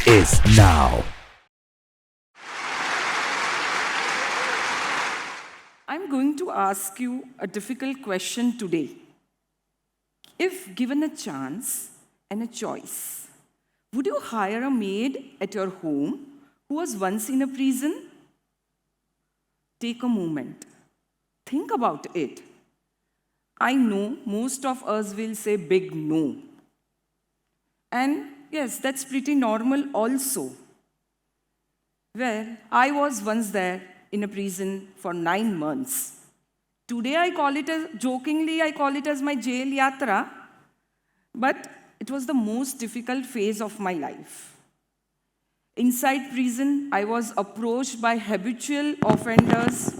is now. I'm going to ask you a difficult question today. If given a chance and a choice, would you hire a maid at your home who was once in a prison? Take a moment. Think about it. I know most of us will say big no. And yes, that's pretty normal also. Well, I was once there in a prison for 9 months. Today jokingly, I call it as my jail yatra, but it was the most difficult phase of my life. Inside prison, I was approached by habitual offenders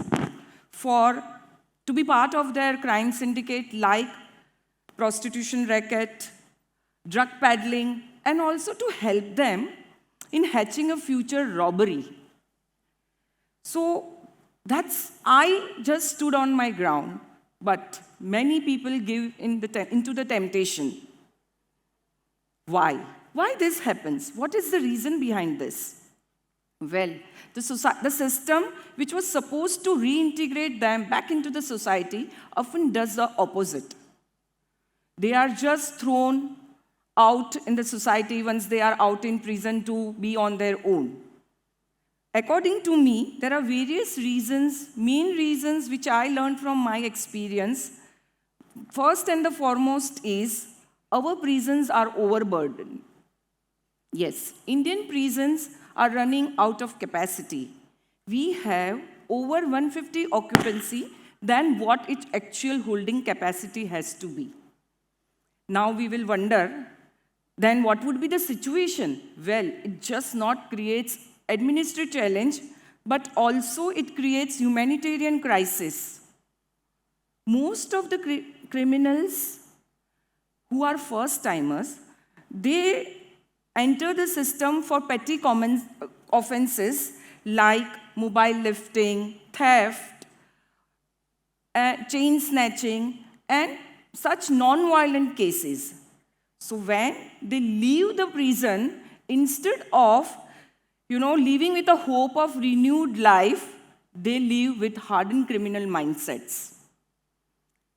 to be part of their crime syndicate like prostitution racket, drug peddling, and also to help them in hatching a future robbery. So I just stood on my ground, but many people give into the temptation. Why? Why this happens? What is the reason behind this? Well, the system which was supposed to reintegrate them back into the society often does the opposite. They are just thrown out in the society once they are out in prison to be on their own. According to me, there are various reasons, main reasons which I learned from my experience. First and the foremost is our prisons are overburdened. Yes, Indian prisons are running out of capacity. We have over 150 occupancy than what its actual holding capacity has to be. Now we will wonder, then what would be the situation? Well, it just not creates administrative challenge, but also it creates humanitarian crisis. Most of the criminals who are first-timers, they enter the system for petty common offenses like mobile lifting, theft, chain snatching, and such non-violent cases. So when they leave the prison, instead of leaving with a hope of renewed life, they leave with hardened criminal mindsets.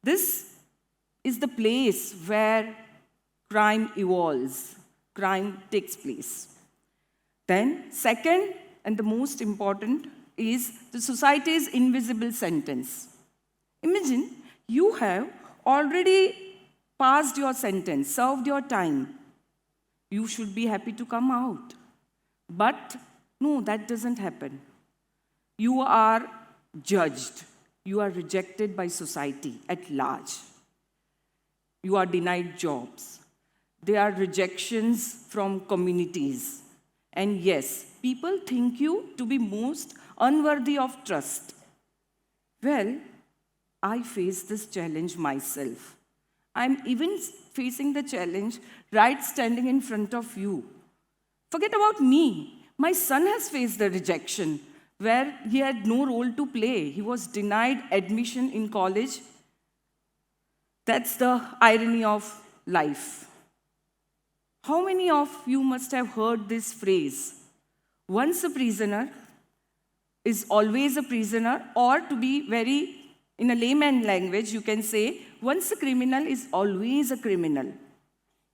This is the place where crime evolves, crime takes place. Then, second and the most important is the society's invisible sentence. Imagine you have already passed your sentence, served your time. You should be happy to come out. But no, that doesn't happen. You are judged. You are rejected by society at large. You are denied jobs. There are rejections from communities. And yes, people think you to be most unworthy of trust. Well, I face this challenge myself. I'm even facing the challenge right standing in front of you. Forget about me. My son has faced the rejection where he had no role to play. He was denied admission in college. That's the irony of life. How many of you must have heard this phrase? Once a prisoner is always a prisoner, or to be very, in a layman language, you can say, once a criminal is always a criminal.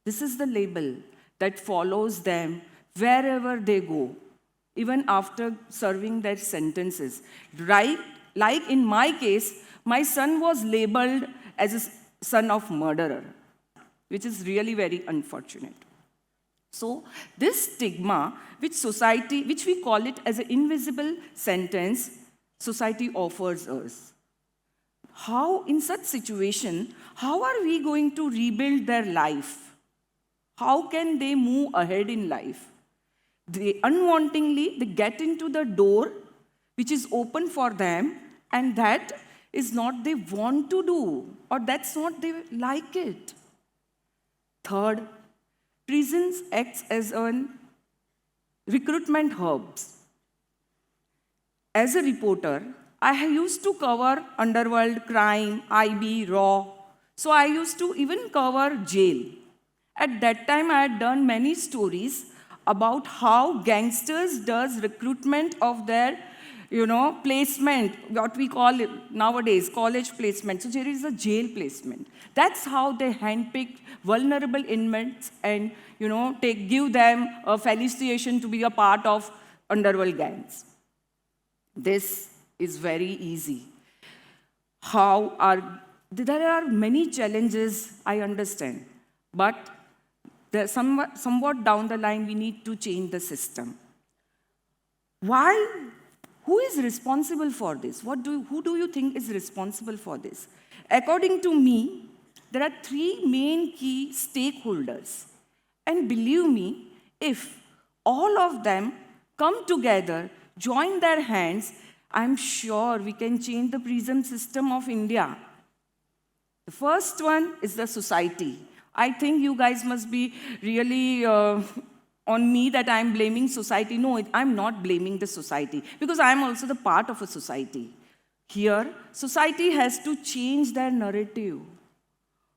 This is the label that follows them wherever they go, even after serving their sentences. Right? Like in my case, my son was labeled as a son of murderer, which is really very unfortunate. So this stigma, which we call it as an invisible sentence, society offers us. How, in such situation, how are we going to rebuild their life? How can they move ahead in life? They get into the door which is open for them, and that is not they want to do, or that's not they like it. Third, prisons acts as an recruitment hubs. As a reporter, I used to cover underworld crime, IB, raw. So I used to even cover jail. At that time, I had done many stories about how gangsters does recruitment of their, placement, what we call it nowadays, college placement. So there is a jail placement. That's how they handpick vulnerable inmates and, give them a felicitation to be a part of underworld gangs. This is very easy. There are many challenges, I understand, but somewhat down the line, we need to change the system. Why? Who is responsible for this? Who do you think is responsible for this? According to me, there are three main key stakeholders. And believe me, if all of them come together, join their hands, I'm sure we can change the prison system of India. The first one is the society. I think you guys must be really on me that I'm blaming society. No, I'm not blaming the society because I'm also the part of a society. Here, society has to change their narrative.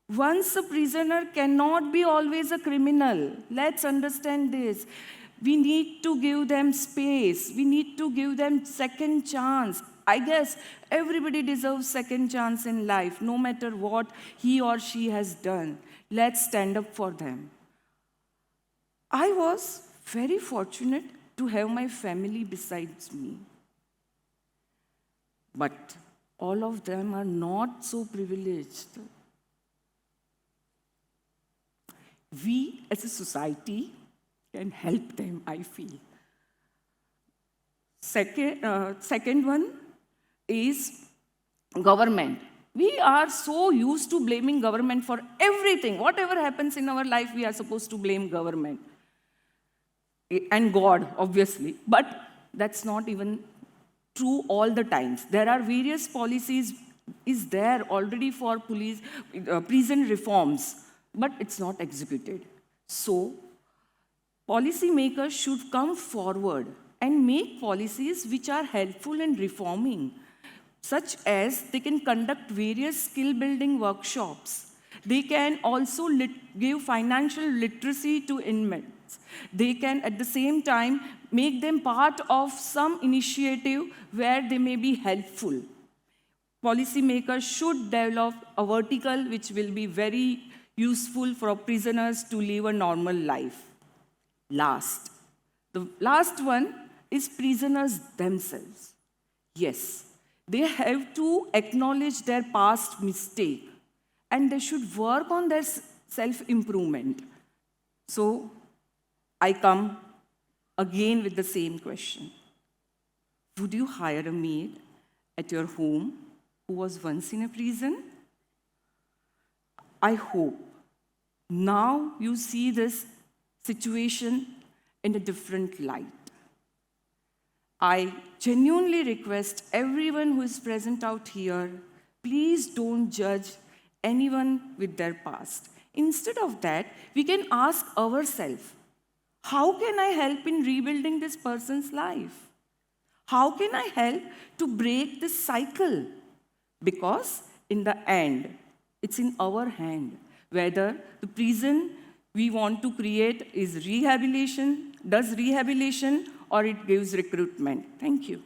Once a prisoner cannot be always a criminal. Let's understand this. We need to give them space. We need to give them second chance. I guess everybody deserves second chance in life, no matter what he or she has done. Let's stand up for them. I was very fortunate to have my family besides me. But all of them are not so privileged. We as a society can help them, I feel. Second one is government. We are so used to blaming government for everything. Whatever happens in our life, we are supposed to blame government. And God, obviously. But that's not even true all the times. There are various policies is there already for prison reforms, but it's not executed. So, policymakers should come forward and make policies which are helpful in reforming, such as they can conduct various skill-building workshops. They can also give financial literacy to inmates. They can, at the same time, make them part of some initiative where they may be helpful. Policymakers should develop a vertical which will be very useful for prisoners to live a normal life. The last one is prisoners themselves. Yes, they have to acknowledge their past mistake and they should work on their self-improvement. So, I come again with the same question. Would you hire a maid at your home who was once in a prison? I hope now you see this situation in a different light. I genuinely request everyone who is present out here, please don't judge anyone with their past. Instead of that, we can ask ourselves, how can I help in rebuilding this person's life? How can I help to break this cycle? Because in the end, it's in our hand whether the prison we want to create is rehabilitation, does rehabilitation, or it gives recruitment. Thank you.